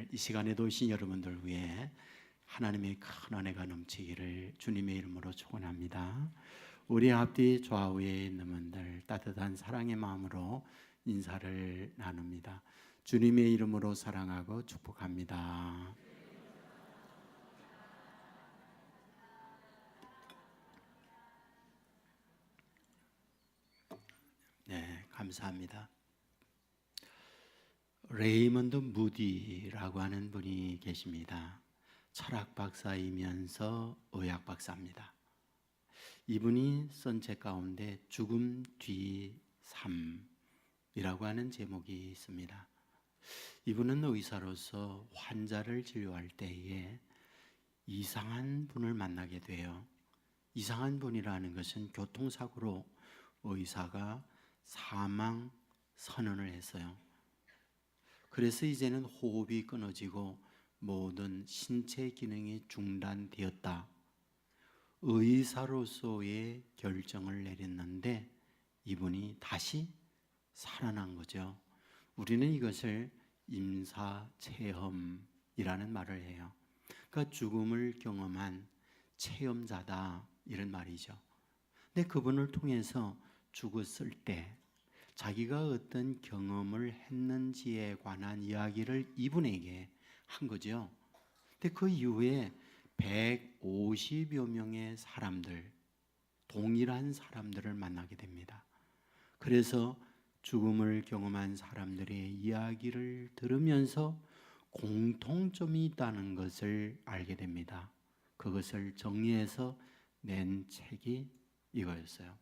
오늘 이 시간에도 오신 여러분들 위해 하나님의 큰 은혜가 넘치기를 주님의 이름으로 축원합니다. 우리 앞뒤 좌우에 있는 분들 따뜻한 사랑의 마음으로 인사를 나눕니다. 주님의 이름으로 사랑하고 축복합니다. 네, 감사합니다. 레이먼드 무디라고 하는 분이 계십니다. 철학 박사이면서 의학 박사입니다. 이분이 쓴 책 가운데 죽음 뒤 삶이라고 하는 제목이 있습니다. 이분은 의사로서 환자를 진료할 때에 이상한 분을 만나게 돼요. 이상한 분이라는 것은 교통사고로 의사가 사망 선언을 했어요. 그래서 이제는 호흡이 끊어지고 모든 신체 기능이 중단되었다. 의사로서의 결정을 내렸는데 이분이 다시 살아난 거죠. 우리는 이것을 임사체험이라는 말을 해요. 그러니까 죽음을 경험한 체험자다 이런 말이죠. 근데 그분을 통해서 죽었을 때 자기가 어떤 경험을 했는지에 관한 이야기를 이분에게 한 거죠. 근데 그 이후에 150여 명의 사람들, 동일한 사람들을 만나게 됩니다. 그래서 죽음을 경험한 사람들의 이야기를 들으면서 공통점이 있다는 것을 알게 됩니다. 그것을 정리해서 낸 책이 이거였어요.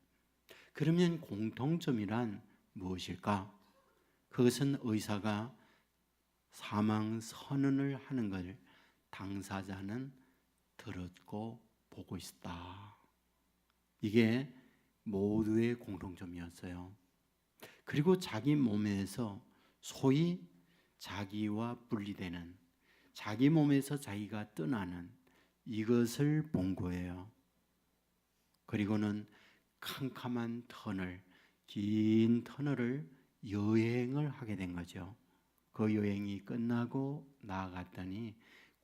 그러면 공통점이란 무엇일까? 그것은 의사가 사망 선언을 하는 걸 당사자는 들었고 보고 있다. 이게 모두의 공통점이었어요. 그리고 자기 몸에서 소위 자기와 분리되는, 자기 몸에서 자기가 떠나는 이것을 본 거예요. 그리고는 캄캄한 터널, 긴 터널을 여행을 하게 된 거죠. 그 여행이 끝나고 나아갔더니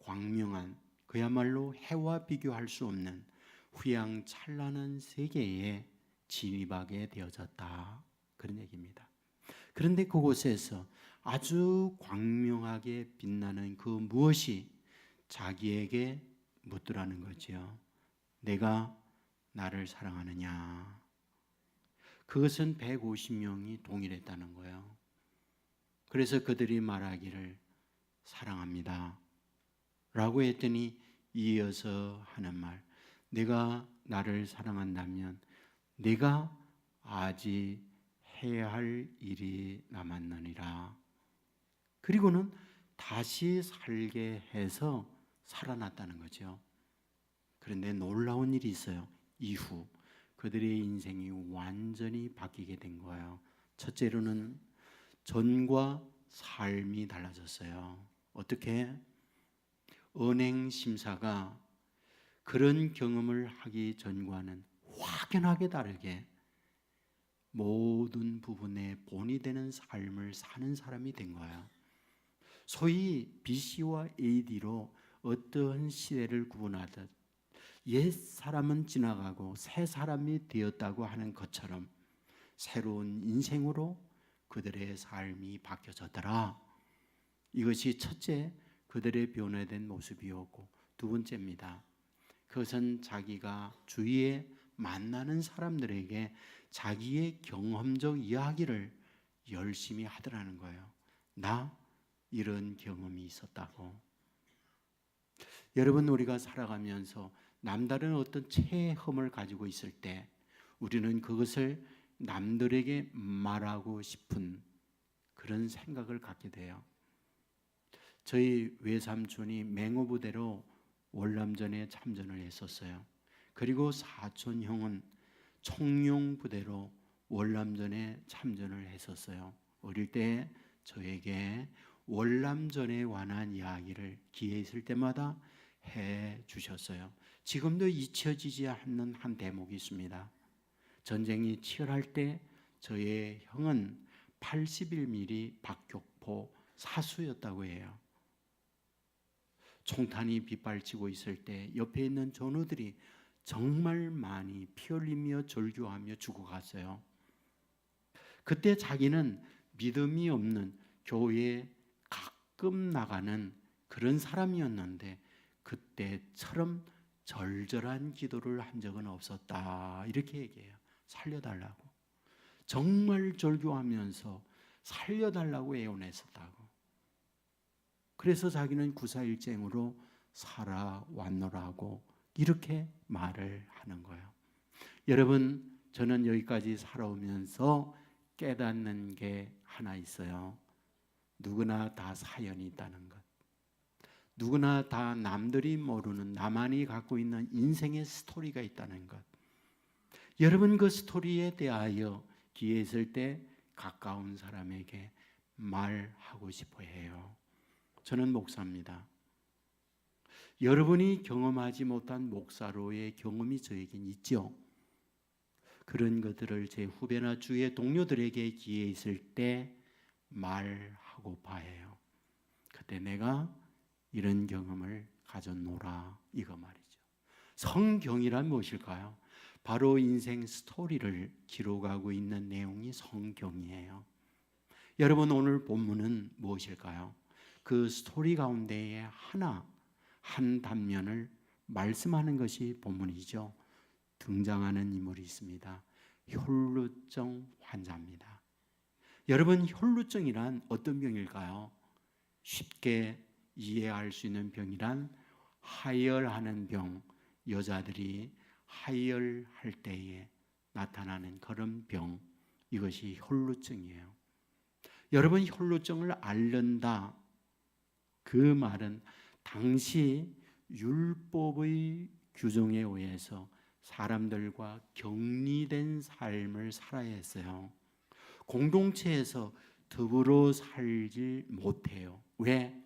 광명한, 그야말로 해와 비교할 수 없는 휘황찬란한 세계에 진입하게 되어졌다. 그런 얘기입니다. 그런데 그곳에서 아주 광명하게 빛나는 그 무엇이 자기에게 묻더라는 거죠. 내가 나를 사랑하느냐? 그것은 150명이 동일했다는 거예요. 그래서 그들이 말하기를 사랑합니다 라고 했더니 이어서 하는 말, 내가 나를 사랑한다면 내가 아직 해야 할 일이 남았느니라. 그리고는 다시 살게 해서 살아났다는 거죠. 그런데 놀라운 일이 있어요. 이후 그들의 인생이 완전히 바뀌게 된 거예요. 첫째로는 전과 삶이 달라졌어요. 어떻게? 은행 심사가 그런 경험을 하기 전과는 확연하게 다르게 모든 부분에 본이 되는 삶을 사는 사람이 된 거예요. 소위 BC와 AD로 어떠한 시대를 구분하듯 옛 사람은 지나가고 새 사람이 되었다고 하는 것처럼 새로운 인생으로 그들의 삶이 바뀌어졌더라. 이것이 첫째, 그들의 변화된 모습이었고, 두 번째입니다. 그것은 자기가 주위에 만나는 사람들에게 자기의 경험적 이야기를 열심히 하더라는 거예요. 나 이런 경험이 있었다고. 여러분, 우리가 살아가면서 남다른 어떤 체험을 가지고 있을 때 우리는 그것을 남들에게 말하고 싶은 그런 생각을 갖게 돼요. 저희 외삼촌이 맹호부대로 월남전에 참전을 했었어요. 그리고 사촌 형은 청룡부대로 월남전에 참전을 했었어요. 어릴 때 저에게 월남전에 관한 이야기를 기회 있을 때마다 해 주셨어요. 지금도 잊혀지지 않는 한 대목이 있습니다. 전쟁이 치열할 때 저의 형은 81mm 박격포 사수였다고 해요. 총탄이 빗발치고 있을 때 옆에 있는 전우들이 정말 많이 피 흘리며 절규하며 죽어갔어요. 그때 자기는 믿음이 없는 교회에 가끔 나가는 그런 사람이었는데 그때처럼 절절한 기도를 한 적은 없었다, 이렇게 얘기해요. 살려달라고, 정말 절규하면서 살려달라고 애원했었다고. 그래서 자기는 구사일쟁으로 살아왔노라고 이렇게 말을 하는 거예요. 여러분, 저는 여기까지 살아오면서 깨닫는 게 하나 있어요. 누구나 다 사연이 있다는 것. 누구나 다 남들이 모르는, 나만이 갖고 있는 인생의 스토리가 있다는 것. 여러분, 그 스토리에 대하여 기회 있을 때 가까운 사람에게 말하고 싶어 해요. 저는 목사입니다. 여러분이 경험하지 못한 목사로의 경험이 저에겐 있죠. 그런 것들을 제 후배나 주위의 동료들에게 기회 있을 때 말하고파 해요. 그때 내가 이런 경험을 가졌노라, 이거 말이죠. 성경이란 무엇일까요? 바로 인생 스토리를 기록하고 있는 내용이 성경이에요. 여러분, 오늘 본문은 무엇일까요? 그 스토리 가운데에 한 단면을 말씀하는 것이 본문이죠. 등장하는 인물이 있습니다. 혈루증 환자입니다. 여러분, 혈루증이란 어떤 병일까요? 쉽게 이해할 수 있는 병이란 하혈하는 병, 여자들이 하혈할 때에 나타나는 그런 병, 이것이 혈루증이에요. 여러분, 혈루증을 앓는다, 그 말은 당시 율법의 규정에 의해서 사람들과 격리된 삶을 살아야 했어요. 공동체에서 더불어 살지 못해요. 왜?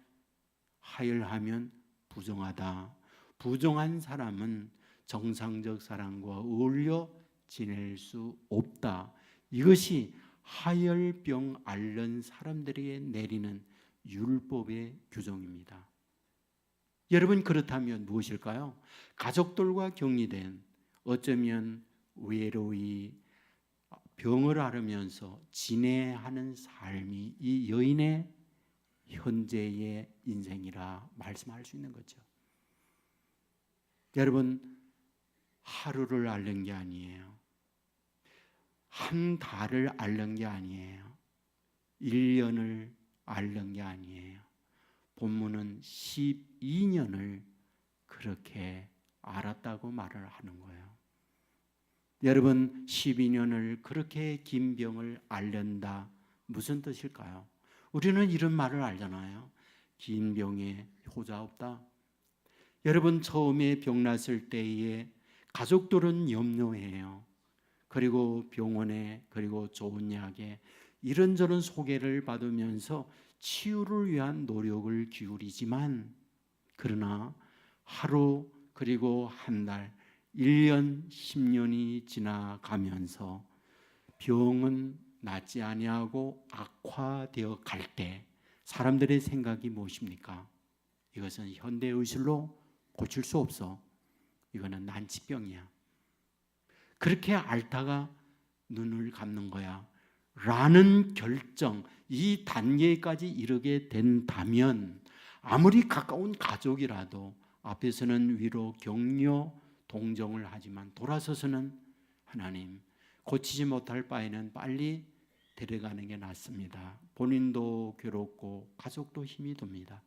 하혈하면 부정하다. 부정한 사람은 정상적 사람과 어울려 지낼 수 없다. 이것이 하혈병 앓는 사람들에게 내리는 율법의 규정입니다. 여러분, 그렇다면 무엇일까요? 가족들과 격리된, 어쩌면 외로이 병을 앓으면서 지내하는 삶이 이 여인의 현재의 인생이라 말씀할 수 있는 거죠. 여러분, 하루를 앓는 게 아니에요. 한 달을 앓는 게 아니에요. 1년을 앓는 게 아니에요. 본문은 12년을 그렇게 앓았다고 말을 하는 거예요. 여러분, 12년을 그렇게 긴 병을 앓는다, 무슨 뜻일까요? 우리는 이런 말을 알잖아요. 긴 병에 효자 없다. 여러분, 처음에 병 났을 때에 가족들은 염려해요. 그리고 병원에, 그리고 좋은 약에 이런저런 소개를 받으면서 치유를 위한 노력을 기울이지만, 그러나 하루, 그리고 한 달, 1년, 10년이 지나가면서 병은 낫지 아니하고 악화되어 갈 때 사람들의 생각이 무엇입니까? 이것은 현대의술로 고칠 수 없어. 이거는 난치병이야. 그렇게 앓다가 눈을 감는 거야 라는 결정, 이 단계까지 이르게 된다면 아무리 가까운 가족이라도 앞에서는 위로, 격려, 동정을 하지만 돌아서서는 하나님, 고치지 못할 바에는 빨리 데려가는 게 낫습니다. 본인도 괴롭고 가족도 힘이 듭니다.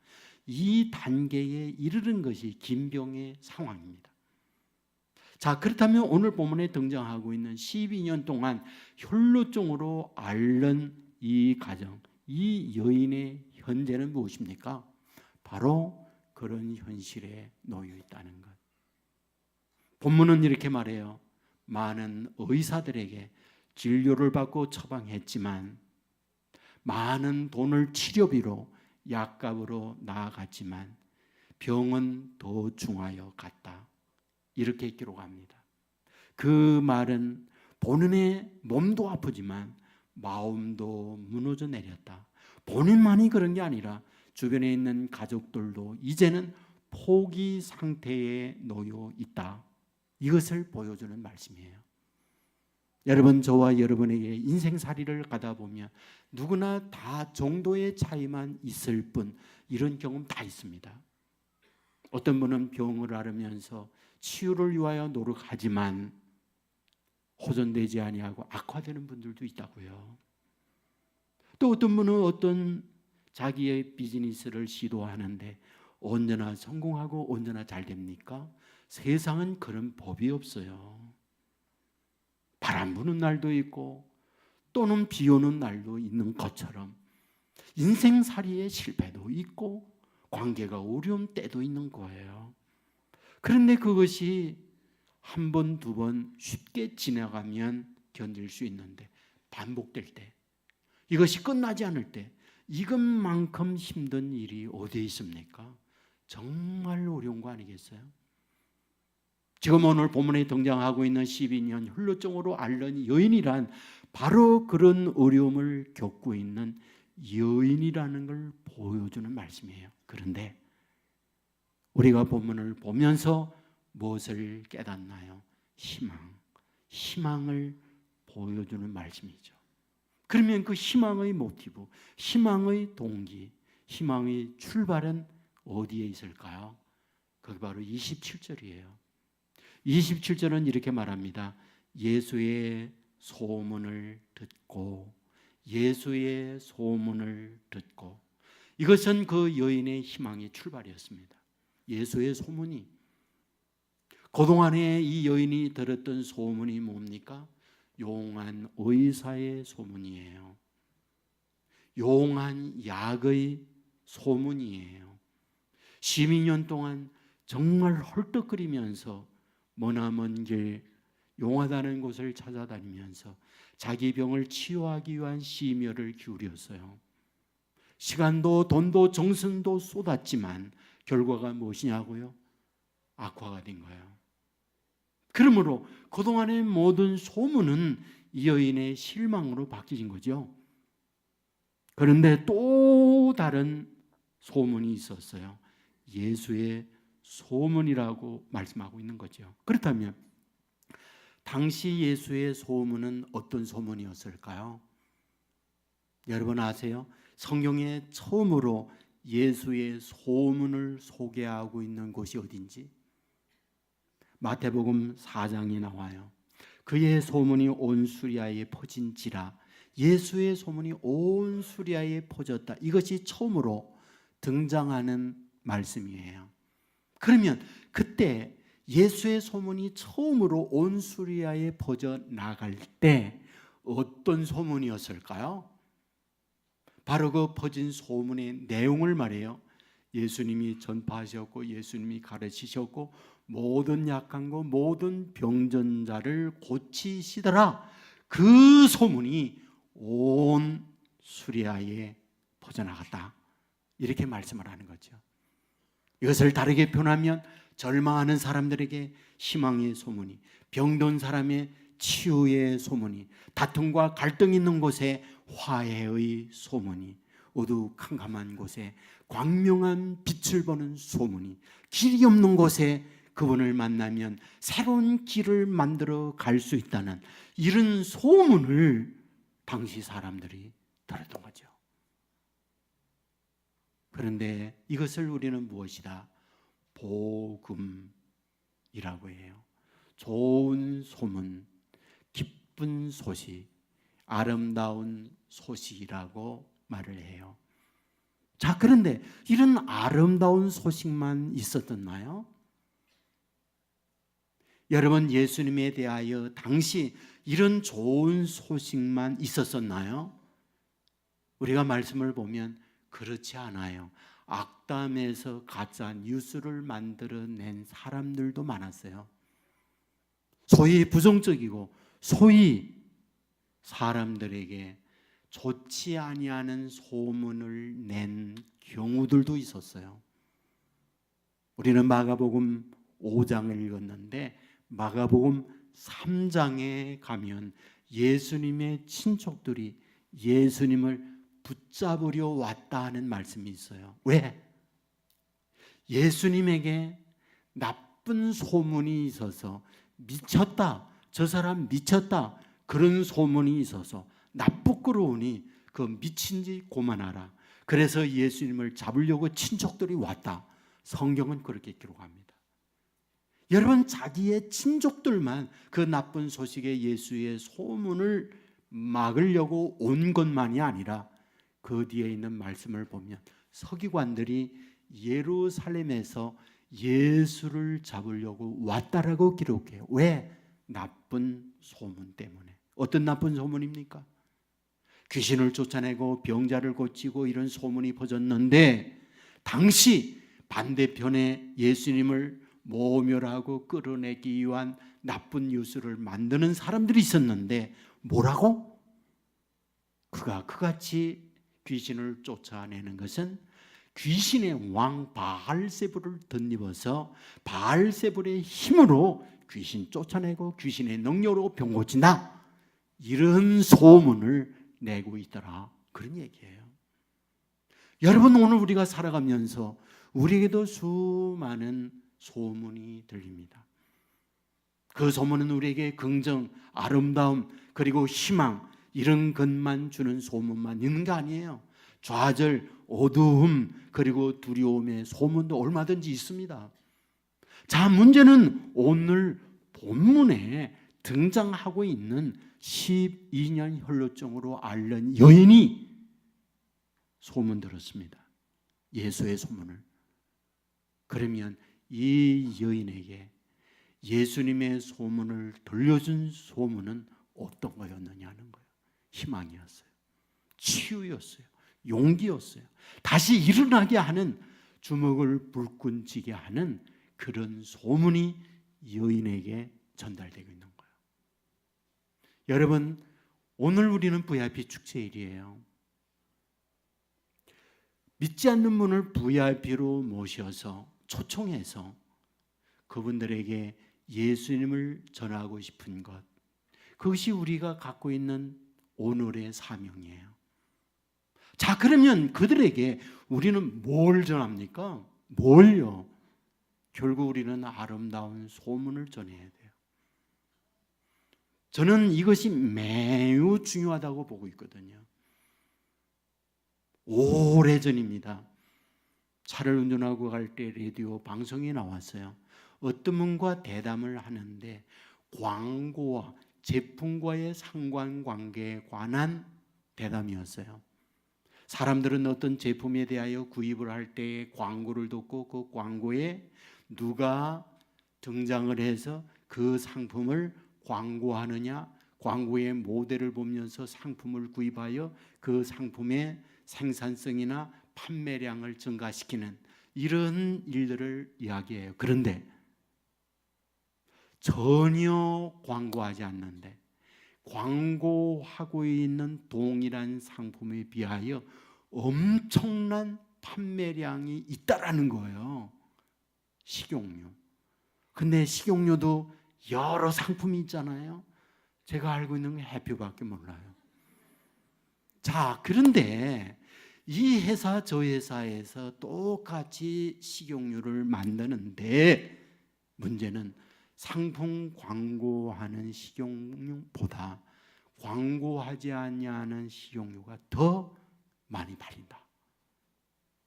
이 단계에 이르는 것이 김병의 상황입니다. 자, 그렇다면 오늘 본문에 등장하고 있는 12년 동안 혈루증으로 앓는 이 가정, 이 여인의 현재는 무엇입니까? 바로 그런 현실에 놓여 있다는 것. 본문은 이렇게 말해요. 많은 의사들에게 진료를 받고 처방했지만, 많은 돈을 치료비로 약값으로 나아갔지만 병은 더 중하여 갔다, 이렇게 기록합니다. 그 말은 본인의 몸도 아프지만 마음도 무너져 내렸다. 본인만이 그런 게 아니라 주변에 있는 가족들도 이제는 포기 상태에 놓여 있다. 이것을 보여주는 말씀이에요. 여러분, 저와 여러분에게 인생살이를 가다 보면 누구나 다 정도의 차이만 있을 뿐 이런 경험 다 있습니다. 어떤 분은 병을 앓으면서 치유를 위하여 노력하지만 호전되지 아니하고 악화되는 분들도 있다고요. 또 어떤 분은 어떤 자기의 비즈니스를 시도하는데 언제나 성공하고 언제나 잘 됩니까? 세상은 그런 법이 없어요. 바람 부는 날도 있고 또는 비 오는 날도 있는 것처럼 인생살이의 실패도 있고 관계가 어려운 때도 있는 거예요. 그런데 그것이 한 번, 두 번 쉽게 지나가면 견딜 수 있는데 반복될 때, 이것이 끝나지 않을 때 이것만큼 힘든 일이 어디에 있습니까? 정말 어려운 거 아니겠어요? 지금 오늘 본문에 등장하고 있는 12년 혈루증으로 앓는 여인이란 바로 그런 어려움을 겪고 있는 여인이라는 걸 보여주는 말씀이에요. 그런데 우리가 본문을 보면서 무엇을 깨닫나요? 희망을 보여주는 말씀이죠. 그러면 그 희망의 모티브, 희망의 동기, 희망의 출발은 어디에 있을까요? 그게 바로 27절이에요. 27절은 이렇게 말합니다. 예수의 소문을 듣고, 예수의 소문을 듣고. 이것은 그 여인의 희망의 출발이었습니다. 예수의 소문이. 그동안에 이 여인이 들었던 소문이 뭡니까? 용한 의사의 소문이에요. 용한 약의 소문이에요. 12년 동안 정말 헐떡거리면서 머나먼 길 용하다는 곳을 찾아다니면서 자기 병을 치유하기 위한 심혈을 기울였어요. 시간도 돈도 정성도 쏟았지만 결과가 무엇이냐고요? 악화가 된 거예요. 그러므로 그동안의 모든 소문은 이 여인의 실망으로 바뀌진 거죠. 그런데 또 다른 소문이 있었어요. 예수의 소문이라고 말씀하고 있는 거죠. 그렇다면 당시 예수의 소문은 어떤 소문이었을까요? 여러분 아세요? 성경에 처음으로 예수의 소문을 소개하고 있는 곳이 어딘지? 마태복음 4장이 나와요. 그의 소문이 온 수리아에 퍼진지라. 예수의 소문이 온 수리아에 퍼졌다. 이것이 처음으로 등장하는 말씀이에요. 그러면 그때 예수의 소문이 처음으로 온 수리아에 퍼져 나갈 때 어떤 소문이었을까요? 바로 그 퍼진 소문의 내용을 말해요. 예수님이 전파하셨고 예수님이 가르치셨고 모든 약한 거 모든 병든 자를 고치시더라. 그 소문이 온 수리아에 퍼져나갔다. 이렇게 말씀을 하는 거죠. 이것을 다르게 표현하면 절망하는 사람들에게 희망의 소문이, 병든 사람의 치유의 소문이, 다툼과 갈등 있는 곳에 화해의 소문이, 어두컴컴한 곳에 광명한 빛을 보는 소문이, 길이 없는 곳에 그분을 만나면 새로운 길을 만들어 갈 수 있다는 이런 소문을 당시 사람들이 들었던 거죠. 그런데 이것을 우리는 무엇이다? 복음이라고 해요. 좋은 소문, 기쁜 소식, 아름다운 소식이라고 말을 해요. 자, 그런데 이런 아름다운 소식만 있었었나요? 여러분, 예수님에 대하여 당시 이런 좋은 소식만 있었었나요? 우리가 말씀을 보면 그렇지 않아요. 악담에서 가짜 뉴스를 만들어낸 사람들도 많았어요. 소위 부정적이고 소위 사람들에게 좋지 아니하는 소문을 낸 경우들도 있었어요. 우리는 마가복음 5장을 읽었는데 마가복음 3장에 가면 예수님의 친척들이 예수님을 붙잡으려 왔다 하는 말씀이 있어요. 왜? 예수님에게 나쁜 소문이 있어서 미쳤다, 저 사람 미쳤다, 그런 소문이 있어서 나쁘끄러우니 그 미친지 고만하라. 그래서 예수님을 잡으려고 친족들이 왔다. 성경은 그렇게 기록합니다. 여러분, 자기의 친족들만 그 나쁜 소식에 예수의 소문을 막으려고 온 것만이 아니라 그 뒤에 있는 말씀을 보면 서기관들이 예루살렘에서 예수를 잡으려고 왔다라고 기록해요. 왜? 나쁜 소문 때문에. 어떤 나쁜 소문입니까? 귀신을 쫓아내고 병자를 고치고 이런 소문이 퍼졌는데, 당시 반대편에 예수님을 모멸하고 끌어내기 위한 나쁜 뉴스를 만드는 사람들이 있었는데, 뭐라고? 그가 그같이 귀신을 쫓아내는 것은 귀신의 왕 바알세불을 덧입어서 바알세불의 힘으로 귀신 쫓아내고 귀신의 능력으로 병 고친다, 이런 소문을 내고 있더라, 그런 얘기예요. 여러분, 오늘 우리가 살아가면서 우리에게도 수많은 소문이 들립니다. 그 소문은 우리에게 긍정, 아름다움, 그리고 희망, 이런 것만 주는 소문만 있는 게 아니에요. 좌절, 어두움, 그리고 두려움의 소문도 얼마든지 있습니다. 자, 문제는 오늘 본문에 등장하고 있는 12년 혈루증으로 앓는 여인이 소문 들었습니다. 예수의 소문을. 그러면 이 여인에게 예수님의 소문을 들려준 소문은 어떤 거였느냐는 거예요. 희망이었어요. 치유였어요. 용기였어요. 다시 일어나게 하는, 주먹을 불끈 쥐게 하는 그런 소문이 여인에게 전달되고 있는 거예요. 여러분, 오늘 우리는 VIP 축제일이에요. 믿지 않는 분을 VIP로 모셔서 초청해서 그분들에게 예수님을 전하고 싶은 것, 그것이 우리가 갖고 있는 오늘의 사명이에요. 자, 그러면 그들에게 우리는 뭘 전합니까? 뭘요? 결국 우리는 아름다운 소문을 전해야 돼요. 저는 이것이 매우 중요하다고 보고 있거든요. 오래전입니다. 차를 운전하고 갈 때 라디오 방송에 나왔어요. 어떤 분과 대담을 하는데 광고와 제품과의 상관관계에 관한 대담이었어요. 사람들은 어떤 제품에 대하여 구입을 할 때 광고를 듣고 그 광고에 누가 등장을 해서 그 상품을 광고하느냐, 광고의 모델을 보면서 상품을 구입하여 그 상품의 생산성이나 판매량을 증가시키는 이런 일들을 이야기해요. 그런데 전혀 광고하지 않는데 광고하고 있는 동일한 상품에 비하여 엄청난 판매량이 있다라는 거예요. 식용유. 근데 식용유도 여러 상품이 있잖아요. 제가 알고 있는 건 해피밖에 몰라요. 자, 그런데 이 회사 저 회사에서 똑같이 식용유를 만드는데 문제는 상품 광고하는 식용유보다 광고하지 않는 식용유가 더 많이 팔린다.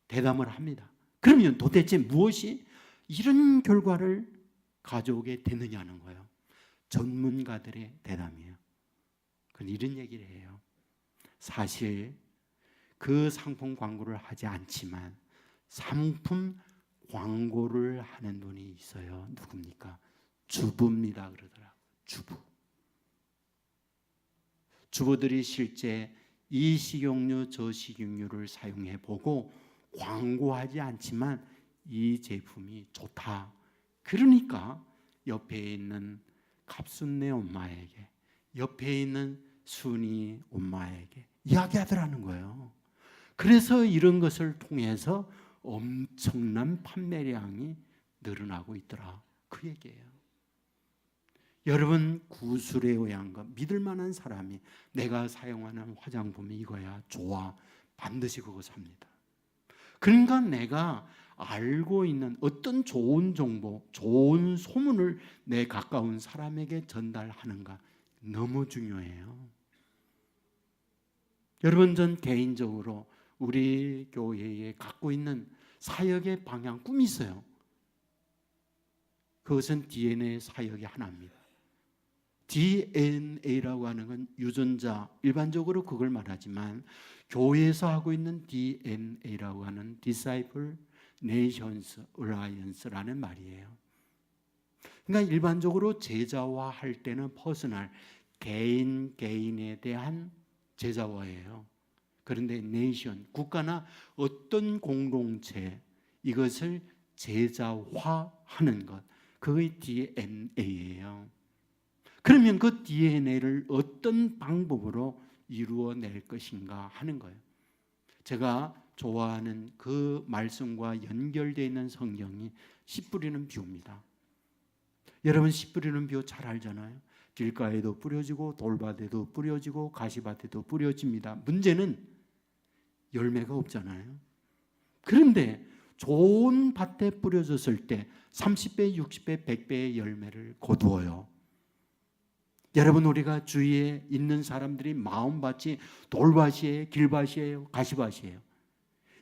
대담을 합니다. 그러면 도대체 무엇이 이런 결과를 가져오게 되느냐는 거예요. 전문가들의 대담이에요. 그건 이런 얘기를 해요. 사실 그 상품 광고를 하지 않지만 상품 광고를 하는 분이 있어요. 누굽니까? 주부입니다 그러더라고요. 주부들이 실제 이 식용유 저 식용유를 사용해 보고 광고하지 않지만 이 제품이 좋다. 그러니까 옆에 있는 갑순네 엄마에게, 옆에 있는 순이 엄마에게 이야기하더라는 거예요. 그래서 이런 것을 통해서 엄청난 판매량이 늘어나고 있더라, 그 얘기예요. 여러분, 구술에 의한 것, 믿을 만한 사람이 내가 사용하는 화장품이 이거야, 좋아, 반드시 그거 삽니다. 그러니까 내가 알고 있는 어떤 좋은 정보, 좋은 소문을 내 가까운 사람에게 전달하는가 너무 중요해요. 여러분, 전 개인적으로 우리 교회에 갖고 있는 사역의 방향, 꿈이 있어요. 그것은 DNA 사역의 하나입니다. DNA라고 하는 건 유전자, 일반적으로 그걸 말하지만 교회에서 하고 있는 DNA라고 하는 Disciple Nations Alliance라는 말이에요. 그러니까 일반적으로 제자화할 때는 퍼스널, 개인에 대한 제자화예요. 그런데 네이션, 국가나 어떤 공동체, 이것을 제자화하는 것, 그의 DNA예요. 그러면 그 DNA를 어떤 방법으로 이루어낼 것인가 하는 거예요. 제가 좋아하는 그 말씀과 연결되어 있는 성경이 씨 뿌리는 비유입니다. 여러분, 씨 뿌리는 비유 잘 알잖아요. 길가에도 뿌려지고 돌밭에도 뿌려지고 가시밭에도 뿌려집니다. 문제는 열매가 없잖아요. 그런데 좋은 밭에 뿌려졌을 때 30배, 60배, 100배의 열매를 거두어요. 여러분, 우리가 주위에 있는 사람들이 마음밭이 돌밭이에요, 길밭이에요, 가시밭이에요.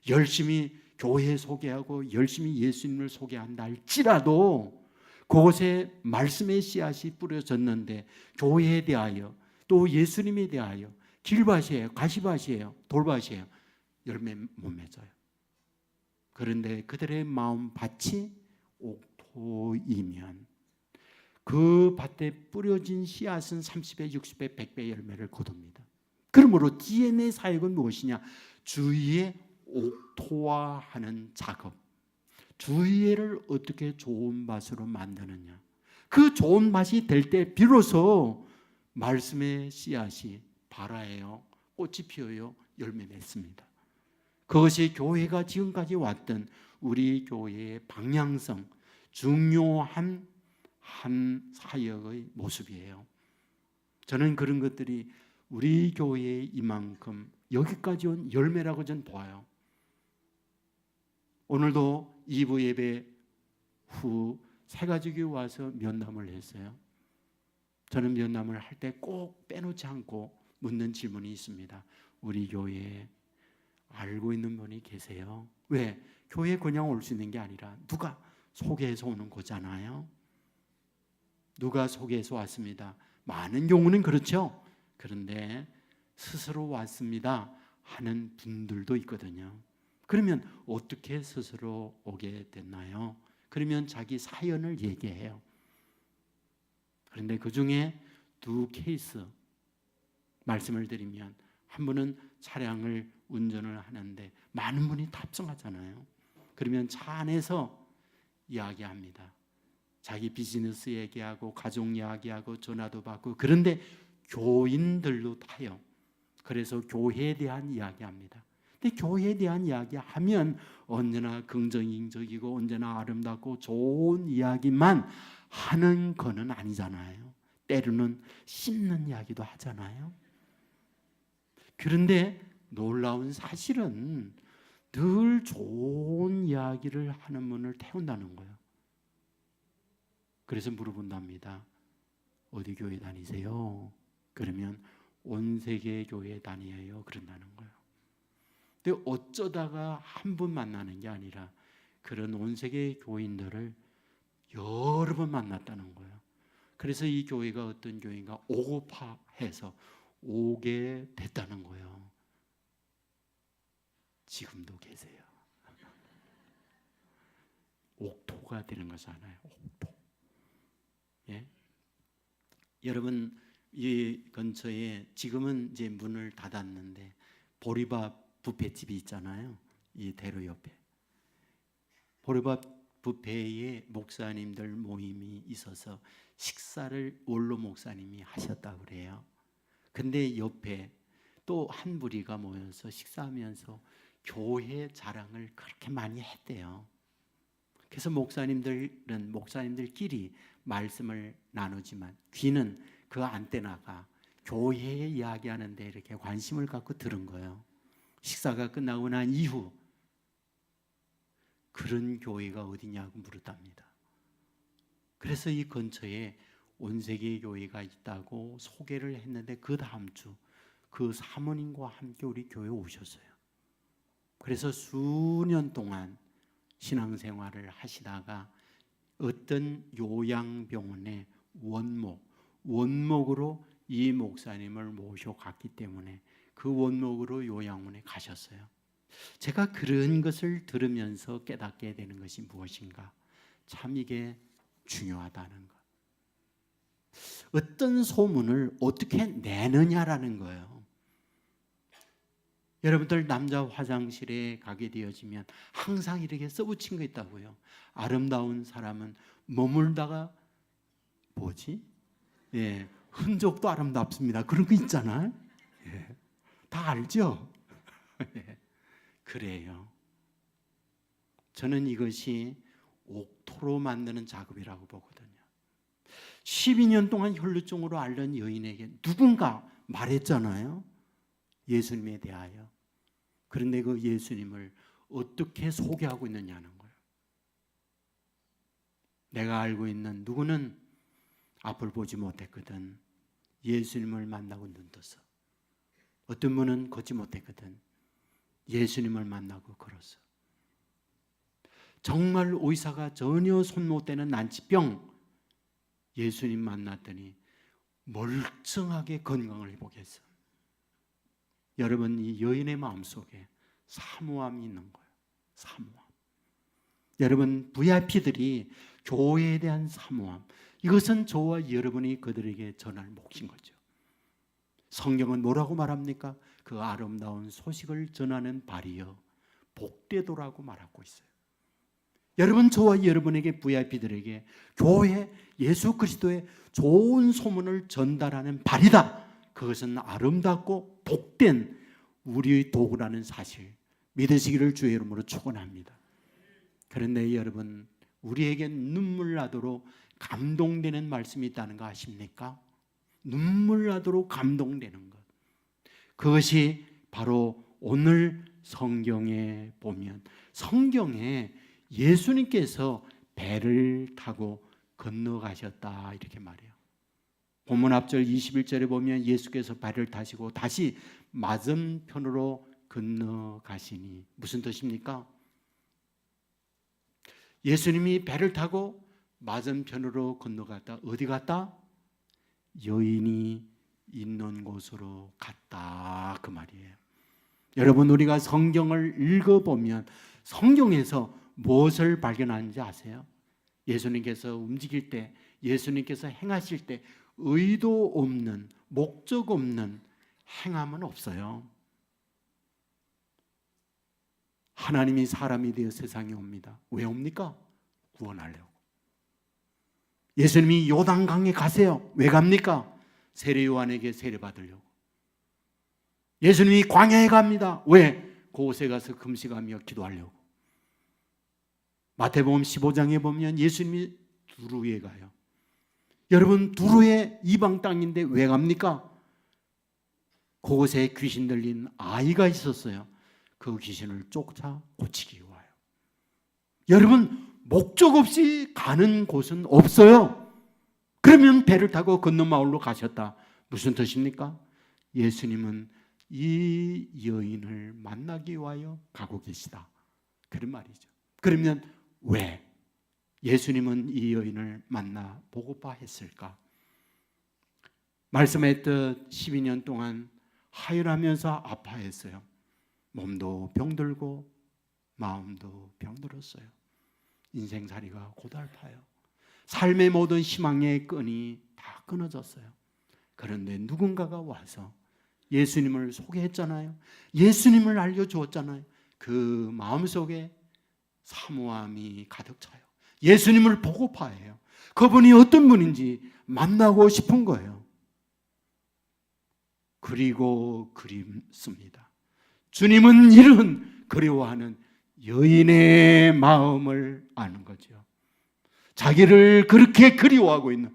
열심히 교회 소개하고 열심히 예수님을 소개한다 할지라도 그곳에 말씀의 씨앗이 뿌려졌는데 교회에 대하여 또 예수님에 대하여 길밭이에요, 가시밭이에요, 돌밭이에요. 열매 못 맺어요. 그런데 그들의 마음밭이 옥토이면 그 밭에 뿌려진 씨앗은 30배, 60배, 100배 열매를 거둡니다. 그러므로 DNA 사역은 무엇이냐? 주위에 옥토화하는 작업. 주위를 어떻게 좋은 밭으로 만드느냐. 그 좋은 밭이 될 때 비로소 말씀의 씨앗이 발아요, 꽃이 피어요, 열매 맺습니다. 그것이 교회가 지금까지 왔던 우리 교회의 방향성, 중요한 한 사역의 모습이에요. 저는 그런 것들이 우리 교회에 이만큼 여기까지 온 열매라고 저는 봐요. 오늘도 2부 예배 후 새가족이 와서 면담을 했어요. 저는 면담을 할 때 꼭 빼놓지 않고 묻는 질문이 있습니다. 우리 교회에 알고 있는 분이 계세요? 왜? 교회에 그냥 올 수 있는 게 아니라 누가 소개해서 오는 거잖아요. 누가 소개해서 왔습니다. 많은 경우는 그렇죠. 그런데 스스로 왔습니다 하는 분들도 있거든요. 그러면 어떻게 스스로 오게 됐나요? 그러면 자기 사연을 얘기해요. 그런데 그 중에 두 케이스 말씀을 드리면, 한 분은 차량을 운전을 하는데 많은 분이 탑승하잖아요. 그러면 차 안에서 이야기합니다. 자기 비즈니스 얘기하고 가족 이야기하고 전화도 받고, 그런데 교인들도 타요. 그래서 교회에 대한 이야기합니다. 근데 교회에 대한 이야기하면 언제나 긍정적이고 언제나 아름답고 좋은 이야기만 하는 거는 아니잖아요. 때로는 씹는 이야기도 하잖아요. 그런데 놀라운 사실은 늘 좋은 이야기를 하는 분을 태운다는 거예요. 그래서 물어본답니다. 어디 교회 다니세요? 그러면 온 세계 교회 다녀요. 그런다는 거예요. 근데 어쩌다가 한 분 만나는 게 아니라 그런 온 세계 교인들을 여러 번 만났다는 거예요. 그래서 이 교회가 어떤 교회인가 오고파 해서 오게 됐다는 거예요. 지금도 계세요. 옥토가 되는 거잖아요. 옥토. 예? 여러분, 이 근처에 지금은 이제 문을 닫았는데 보리밥 뷔페집이 있잖아요. 이 대로 옆에. 보리밥 뷔페에 목사님들 모임이 있어서 식사를 원로 목사님이 하셨다고 그래요. 근데 옆에 또 한 무리가 모여서 식사하면서 교회 자랑을 그렇게 많이 했대요. 그래서 목사님들은 목사님들끼리 말씀을 나누지만 귀는 그 안테나가 교회에 이야기하는데 이렇게 관심을 갖고 들은 거예요. 식사가 끝나고 난 이후 그 그런 교회가 어디냐고 물었답니다. 그래서 이 근처에 온세계 교회가 있다고 소개를 했는데 그 다음 주 그 사모님과 함께 우리 교회에 오셨어요. 그래서 수년 동안 신앙생활을 하시다가 어떤 요양병원의 원목으로 이 목사님을 모셔갔기 때문에 그 원목으로 요양원에 가셨어요. 제가 그런 것을 들으면서 깨닫게 되는 것이 무엇인가? 참 이게 중요하다는 것. 어떤 소문을 어떻게 내느냐라는 거예요. 여러분들 남자 화장실에 가게 되어지면 항상 이렇게 써붙인 거 있다고요. 아름다운 사람은 머물다가 흔적도 아름답습니다. 그런 거 있잖아요. 다 알죠? 그래요. 저는 이것이 옥토로 만드는 작업이라고 보거든요. 12년 동안 혈루증으로 앓는 여인에게 누군가 말했잖아요. 예수님에 대하여. 그런데 그 예수님을 어떻게 소개하고 있느냐는 거예요. 내가 알고 있는 누구는 앞을 보지 못했거든. 예수님을 만나고 눈 떠서. 어떤 분은 걷지 못했거든. 예수님을 만나고 걸었어. 정말 의사가 전혀 손 못 대는 난치병 예수님 만났더니 멀쩡하게 건강을 회복했어. 여러분, 이 여인의 마음속에 사모함이 있는 거예요. 사모함. 여러분, VIP들이 교회에 대한 사모함, 이것은 저와 여러분이 그들에게 전할 몫인 거죠. 성경은 뭐라고 말합니까? 그 아름다운 소식을 전하는 발이여 복되도라고 말하고 있어요. 여러분, 저와 여러분에게 VIP들에게 교회 예수 그리스도의 좋은 소문을 전달하는 발이다. 그것은 아름답고 복된 우리의 도구라는 사실 믿으시기를 주의 이름으로 축원합니다. 그런데 여러분, 우리에게 눈물 나도록 감동되는 말씀이 있다는 거 아십니까? 눈물 나도록 감동되는 것. 그것이 바로 오늘 성경에 보면 성경에 예수님께서 배를 타고 건너가셨다 이렇게 말해요. 본문 앞절 21절에 보면 예수께서 배를 타시고 다시 맞은편으로 건너가시니 무슨 뜻입니까? 예수님이 배를 타고 맞은편으로 건너갔다. 어디 갔다? 여인이 있는 곳으로 갔다 그 말이에요. 여러분, 우리가 성경을 읽어보면 성경에서 무엇을 발견하는지 아세요? 예수님께서 움직일 때, 예수님께서 행하실 때 의도 없는, 목적 없는 행함은 없어요. 하나님이 사람이 되어 세상에 옵니다. 왜 옵니까? 구원하려고. 예수님이 요단강에 가세요. 왜 갑니까? 세례 요한에게 세례 받으려고. 예수님이 광야에 갑니다. 왜? 그곳에 가서 금식하며 기도하려고. 마태복음 15장에 보면 예수님이 두루에 가요. 여러분, 두루에 이방 땅인데 왜 갑니까? 그곳에 귀신 들린 아이가 있었어요. 그 귀신을 쫓아 고치기 위하여. 여러분, 목적 없이 가는 곳은 없어요. 그러면 배를 타고 건너 마을로 가셨다. 무슨 뜻입니까? 예수님은 이 여인을 만나기 위하여 가고 계시다. 그런 말이죠. 그러면 왜 예수님은 이 여인을 만나 보고파 했을까? 말씀했듯 12년 동안 하혈하면서 아파했어요. 몸도 병들고 마음도 병들었어요. 인생살이가 고달파요. 삶의 모든 희망의 끈이 다 끊어졌어요. 그런데 누군가가 와서 예수님을 소개했잖아요. 예수님을 알려주었잖아요. 그 마음속에 사모함이 가득 차요. 예수님을 보고파해요. 그분이 어떤 분인지 만나고 싶은 거예요. 그리고 그립습니다. 주님은 이런 그리워하는 여인의 마음을 아는 거죠. 자기를 그렇게 그리워하고 있는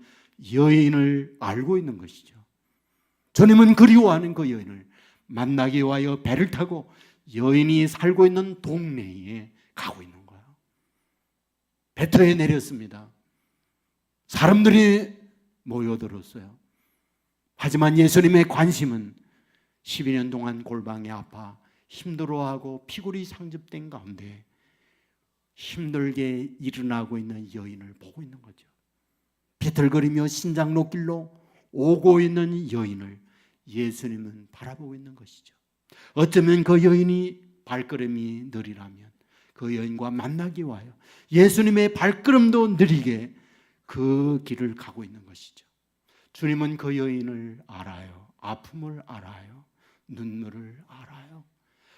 여인을 알고 있는 것이죠. 주님은 그리워하는 그 여인을 만나기 위하여 배를 타고 여인이 살고 있는 동네에 가고 있는 거예요. 배터에 내렸습니다. 사람들이 모여들었어요. 하지만 예수님의 관심은 12년 동안 골방에 아파 힘들어하고 피골이 상접된 가운데 힘들게 일어나고 있는 여인을 보고 있는 거죠. 비틀거리며 신장 녹길로 오고 있는 여인을 예수님은 바라보고 있는 것이죠. 어쩌면 그 여인이 발걸음이 느리라면 그 여인과 만나기 위하여 예수님의 발걸음도 느리게 그 길을 가고 있는 것이죠. 주님은 그 여인을 알아요. 아픔을 알아요. 눈물을 알아요.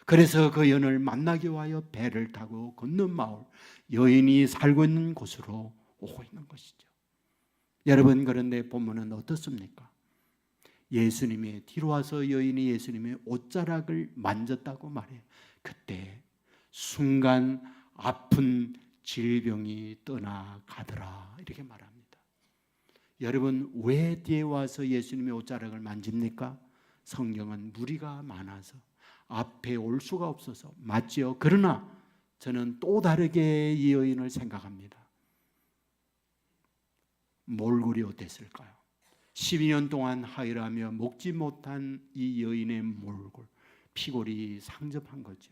그래서 그 여인을 만나기 위하여 배를 타고 건넌 마을, 여인이 살고 있는 곳으로 오고 있는 것이죠. 여러분, 그런데 본문은 어떻습니까? 예수님의 뒤로 와서 여인이 예수님의 옷자락을 만졌다고 말해요. 그때 순간 아픈 질병이 떠나가더라, 이렇게 말합니다. 여러분, 왜 뒤에 와서 예수님의 옷자락을 만집니까? 성경은 무리가 많아서 앞에 올 수가 없어서 맞지요. 그러나 저는 또 다르게 이 여인을 생각합니다. 몰골이 어땠을까요? 12년 동안 하혈하며 먹지 못한 이 여인의 몰골, 피골이 상접한 거죠.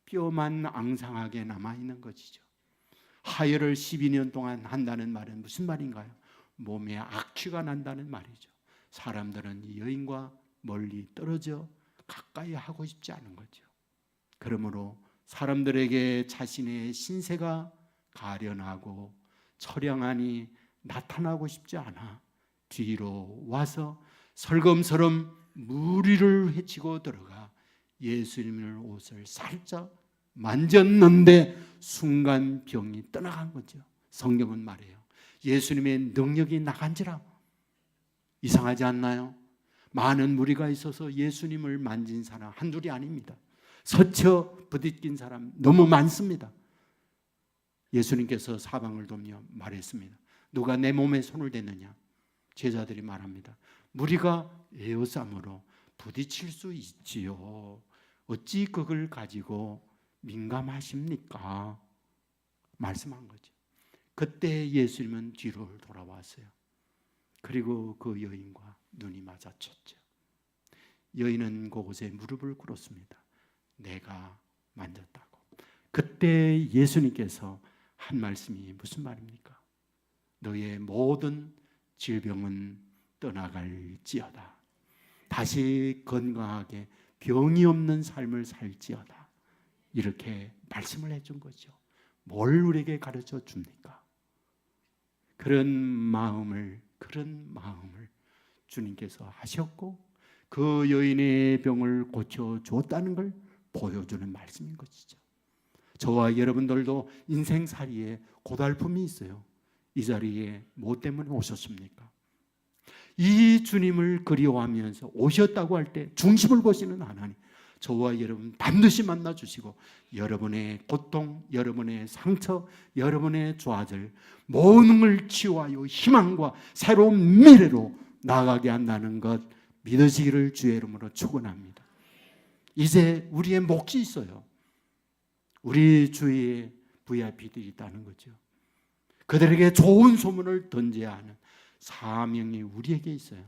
뼈만 앙상하게 남아있는 것이죠. 하혈을 12년 동안 한다는 말은 무슨 말인가요? 몸에 악취가 난다는 말이죠. 사람들은 이 여인과 멀리 떨어져 가까이 하고 싶지 않은 거죠. 그러므로 사람들에게 자신의 신세가 가련하고 처량하니 나타나고 싶지 않아 뒤로 와서 설검처럼 무리를 헤치고 들어가 예수님의 옷을 살짝 만졌는데 순간 병이 떠나간 거죠. 성경은 말해요. 예수님의 능력이 나간지라. 이상하지 않나요? 많은 무리가 있어서 예수님을 만진 사람 한둘이 아닙니다. 서쳐 부딪힌 사람 너무 많습니다. 예수님께서 사방을 돌며 말했습니다. 누가 내 몸에 손을 대느냐? 제자들이 말합니다. 무리가 에어싸므로 부딪힐 수 있지요. 어찌 그걸 가지고 민감하십니까? 말씀한 거죠. 그때 예수님은 뒤로 돌아왔어요. 그리고 그 여인과 눈이 마주쳤죠. 여인은 그곳에 무릎을 꿇었습니다. 내가 만졌다고. 그때 예수님께서 한 말씀이 무슨 말입니까? 너의 모든 질병은 떠나갈지어다. 다시 건강하게 병이 없는 삶을 살지어다. 이렇게 말씀을 해준 거죠. 뭘 우리에게 가르쳐 줍니까? 그런 마음을 주님께서 하셨고 그 여인의 병을 고쳐줬다는 걸 보여주는 말씀인 것이죠. 저와 여러분들도 인생살이에 고달픔이 있어요. 이 자리에 뭐 때문에 오셨습니까? 이 주님을 그리워하면서 오셨다고 할 때 중심을 보시는 하나님, 저와 여러분 반드시 만나주시고 여러분의 고통, 여러분의 상처, 여러분의 좌절 모든 걸 치유하여 희망과 새로운 미래로 나아가게 한다는 것 믿으시기를 주의 이름으로 축원합니다. 이제 우리의 몫이 있어요. 우리 주위에 VIP들이 있다는 거죠. 그들에게 좋은 소문을 던져야 하는 사명이 우리에게 있어요.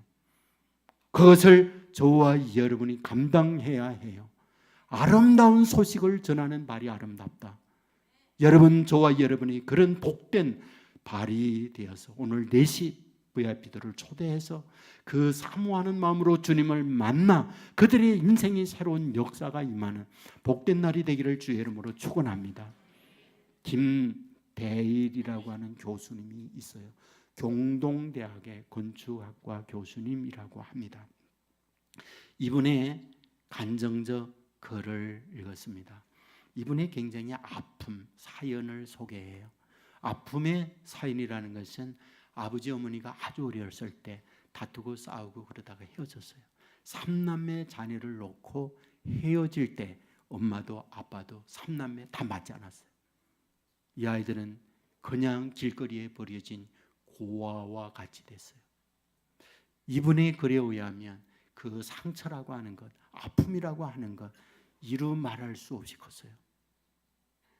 그것을 저와 여러분이 감당해야 해요. 아름다운 소식을 전하는 발이 아름답다. 여러분, 저와 여러분이 그런 복된 발이 되어서 오늘 4시 VIP들을 초대해서 그 사모하는 마음으로 주님을 만나 그들의 인생이 새로운 역사가 임하는 복된 날이 되기를 주의 이름으로 축원합니다. 김대일이라고 하는 교수님이 있어요. 경동대학의 건축학과 교수님이라고 합니다. 이분의 간정적 글을 읽었습니다. 이분의 굉장히 아픔, 사연을 소개해요. 아픔의 사연이라는 것은 아버지 어머니가 아주 어렸을 때 다투고 싸우고 그러다가 헤어졌어요. 3남매 자녀를 놓고 헤어질 때 엄마도 아빠도 3남매 다 맞지 않았어요. 이 아이들은 그냥 길거리에 버려진 고아와 같이 됐어요. 이분의 글에 의하면 그 상처라고 하는 것, 아픔이라고 하는 것 이루 말할 수 없이 컸어요.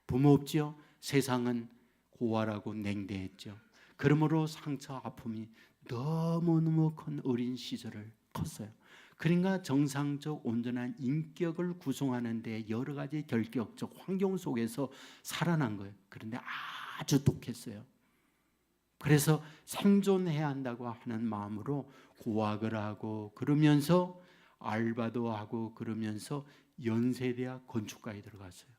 부모 없지요? 세상은 고아라고 냉대했죠. 그러므로 상처 아픔이 너무너무 큰 어린 시절을 컸어요. 그러니까 정상적 온전한 인격을 구성하는 데 여러 가지 결격적 환경 속에서 살아난 거예요. 그런데 아주 독했어요. 그래서 생존해야 한다고 하는 마음으로 고학을 하고 그러면서 알바도 하고 그러면서 연세대학 건축과에 들어갔어요.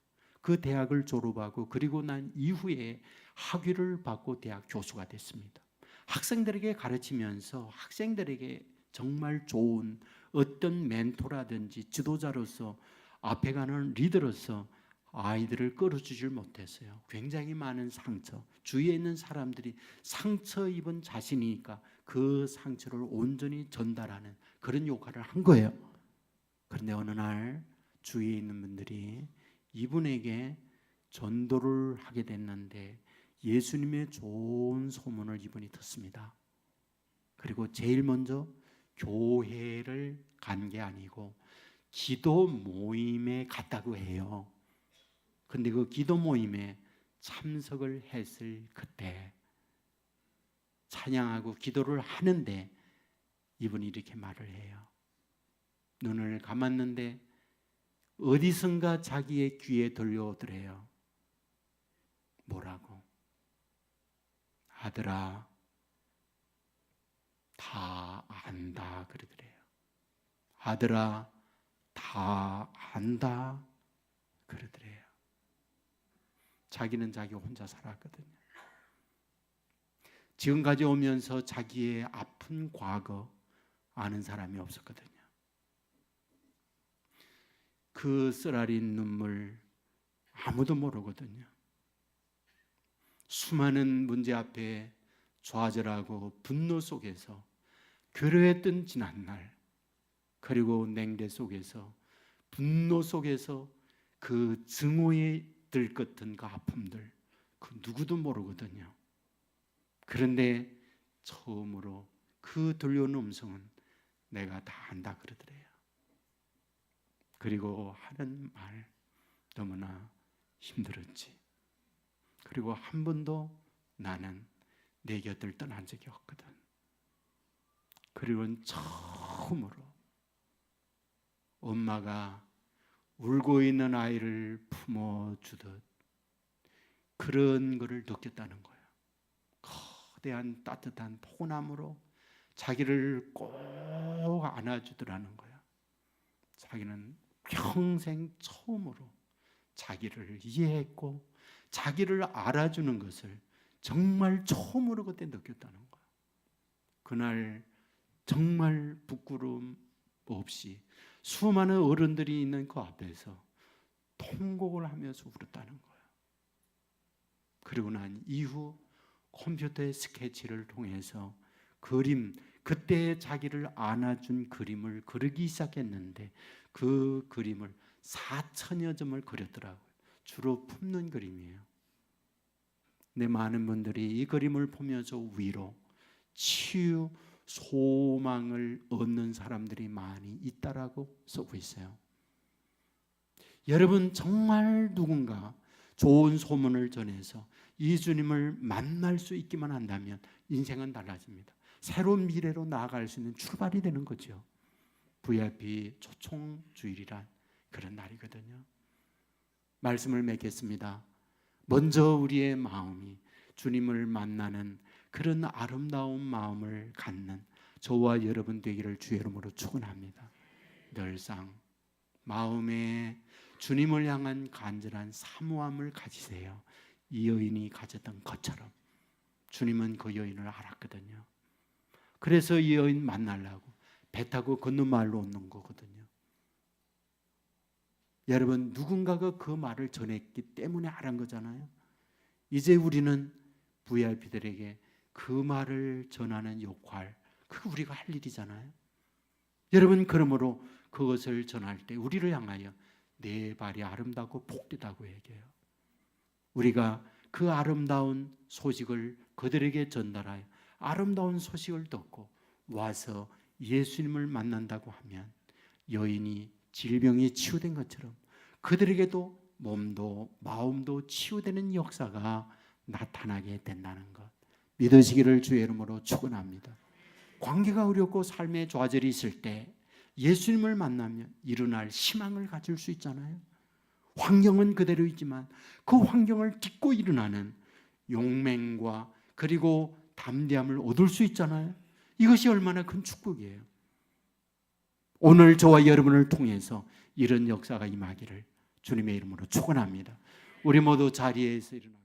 그 대학을 졸업하고 그리고 난 이후에 학위를 받고 대학 교수가 됐습니다. 학생들에게 가르치면서 학생들에게 정말 좋은 어떤 멘토라든지 지도자로서 앞에 가는 리더로서 아이들을 끌어주질 못했어요. 굉장히 많은 상처, 주위에 있는 사람들이 상처 입은 자신이니까 그 상처를 온전히 전달하는 그런 역할을 한 거예요. 그런데 어느 날 주위에 있는 분들이 이분에게 전도를 하게 됐는데 예수님의 좋은 소문을 이분이 듣습니다. 그리고 제일 먼저 교회를 간 게 아니고 기도 모임에 갔다고 해요. 근데 그 기도 모임에 참석을 했을 그때 찬양하고 기도를 하는데 이분이 이렇게 말을 해요. 눈을 감았는데 어디선가 자기의 귀에 들려오더래요. 뭐라고? 아들아, 다 안다 그러더래요. 아들아, 다 안다 그러더래요. 자기는 자기 혼자 살았거든요. 지금까지 오면서 자기의 아픈 과거 아는 사람이 없었거든요. 그 쓰라린 눈물 아무도 모르거든요. 수많은 문제 앞에 좌절하고 분노 속에서 괴로웠던 지난날, 그리고 냉대 속에서 분노 속에서 그 증오에 들끓던 그 아픔들, 그 누구도 모르거든요. 그런데 처음으로 그 들려오는 음성은 내가 다 안다 그러더래요. 그리고 하는 말 너무나 힘들었지. 그리고 한 번도 나는 내 곁을 떠난 적이 없거든. 그리고는 처음으로 엄마가 울고 있는 아이를 품어주듯 그런 것을 느꼈다는 거예요. 거대한 따뜻한 포근함으로 자기를 꼭 안아주더라는 거예요. 자기는 평생 처음으로 자기를 이해했고 자기를 알아주는 것을 정말 처음으로 그때 느꼈다는 거예요. 그날 정말 부끄러움 없이 수많은 어른들이 있는 그 앞에서 통곡을 하면서 울었다는 거예요. 그리고 난 이후 컴퓨터의 스케치를 통해서 그림, 그때 자기를 안아준 그림을 그리기 시작했는데 그 그림을 4,000여 점을 그렸더라고요. 주로 품는 그림이에요. 근데 많은 분들이 이 그림을 보면서 위로, 치유, 소망을 얻는 사람들이 많이 있다라고 쓰고 있어요. 여러분 정말 누군가 좋은 소문을 전해서 이 주님을 만날 수 있기만 한다면 인생은 달라집니다. 새로운 미래로 나아갈 수 있는 출발이 되는 거죠. VIP 초청 주일이란 그런 날이거든요. 말씀을 맺겠습니다. 먼저 우리의 마음이 주님을 만나는 그런 아름다운 마음을 갖는 저와 여러분 되기를 주의 이름으로 축원합니다. 늘상 마음에 주님을 향한 간절한 사모함을 가지세요. 이 여인이 가졌던 것처럼 주님은 그 여인을 알았거든요. 그래서 이 여인 만나려고 배 타고 건너마을로 오는 거거든요. 여러분 누군가가 그 말을 전했기 때문에 알은 거잖아요. 이제 우리는 VIP들에게 그 말을 전하는 역할, 그거 우리가 할 일이잖아요. 여러분 그러므로 그것을 전할 때 우리를 향하여 내 발이 아름답고 복되다고 얘기해요. 우리가 그 아름다운 소식을 그들에게 전달하여 아름다운 소식을 듣고 와서 예수님을 만난다고 하면 여인이 질병이 치유된 것처럼 그들에게도 몸도 마음도 치유되는 역사가 나타나게 된다는 것 믿으시기를 주의 이름으로 축원합니다. 관계가 어렵고 삶의 좌절이 있을 때 예수님을 만나면 일어날 희망을 가질 수 있잖아요. 환경은 그대로 있지만 그 환경을 딛고 일어나는 용맹과 그리고 담대함을 얻을 수 있잖아요. 이것이 얼마나 큰 축복이에요. 오늘 저와 여러분을 통해서 이런 역사가 임하기를 주님의 이름으로 축원합니다. 우리 모두 자리에서 일어나